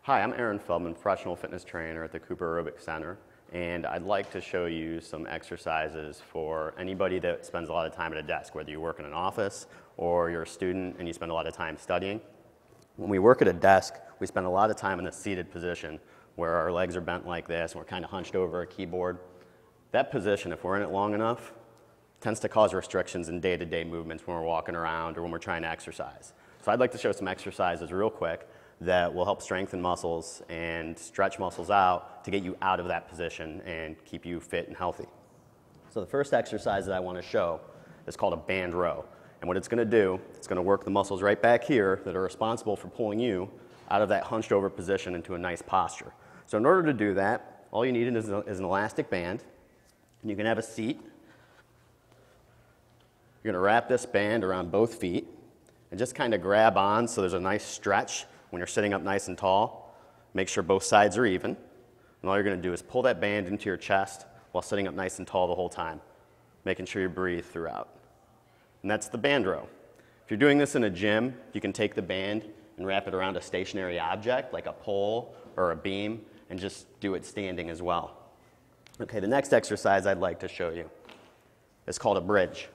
Hi, I'm Feldman, professional fitness trainer at the Cooper Aerobic Center, and I'd like to show you some exercises for anybody that spends a lot of time at a desk, whether you work in an office or you're a student and you spend a lot of time studying. When we work at a desk, we spend a lot of time in a seated position where our legs are bent like this and we're kind of hunched over a keyboard. That position, if we're in it long enough, tends to cause restrictions in day-to-day movements when we're walking around or when we're trying to exercise. So I'd like to show some exercises real quick that will help strengthen muscles and stretch muscles out to get you out of that position and keep you fit and healthy. So the first exercise that I want to show is called a band row. And what it's going to do, it's going to work the muscles right back here that are responsible for pulling you out of that hunched over position into a nice posture. So in order to do that, all you need is an elastic band. And you can have a seat. You're going to wrap this band around both feet and just kind of grab on so there's a nice stretch when you're sitting up nice and tall. Make sure both sides are even. And all you're going to do is pull that band into your chest while sitting up nice and tall the whole time, making sure you breathe throughout. And that's the band row. If you're doing this in a gym, you can take the band and wrap it around a stationary object like a pole or a beam and just do it standing as well. Okay, the next exercise I'd like to show you is called a bridge.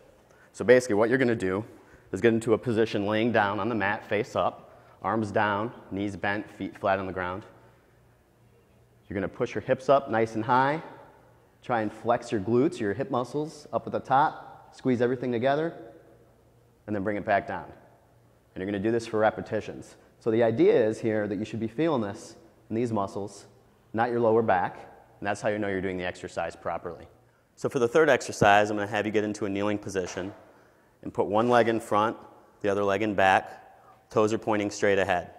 So basically what you're going to do is get into a position laying down on the mat face up, arms down, knees bent, feet flat on the ground. You're going to push your hips up nice and high. Try and flex your glutes, your hip muscles up at the top. Squeeze everything together, and then bring it back down. And you're going to do this for repetitions. So the idea is here that you should be feeling this in these muscles, not your lower back, and that's how you know you're doing the exercise properly. So for the third exercise, I'm going to have you get into a kneeling position and put one leg in front, the other leg in back. Toes are pointing straight ahead.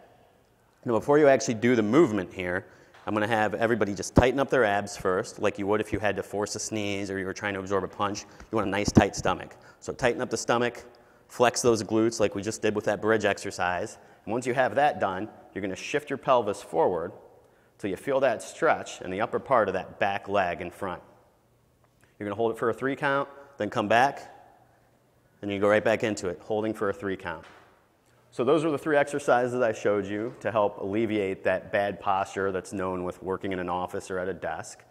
Now before you actually do the movement here, I'm going to have everybody just tighten up their abs first, like you would if you had to force a sneeze or you were trying to absorb a punch. You want a nice tight stomach. So tighten up the stomach, flex those glutes like we just did with that bridge exercise. And once you have that done, you're going to shift your pelvis forward till you feel that stretch in the upper part of that back leg in front. You're going to hold it for a 3 count, then come back, and you go right back into it, holding for a 3 count. So those are the 3 exercises I showed you to help alleviate that bad posture that's known with working in an office or at a desk.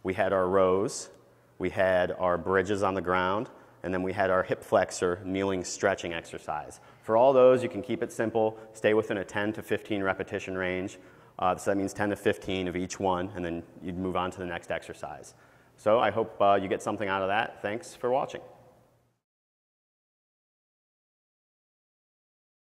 We had our rows, we had our bridges on the ground, and then we had our hip flexor kneeling stretching exercise. For all those, you can keep it simple, stay within a 10 to 15 repetition range. So that means 10 to 15 of each one, and then you'd move on to the next exercise. So I hope you get something out of that. Thanks for watching.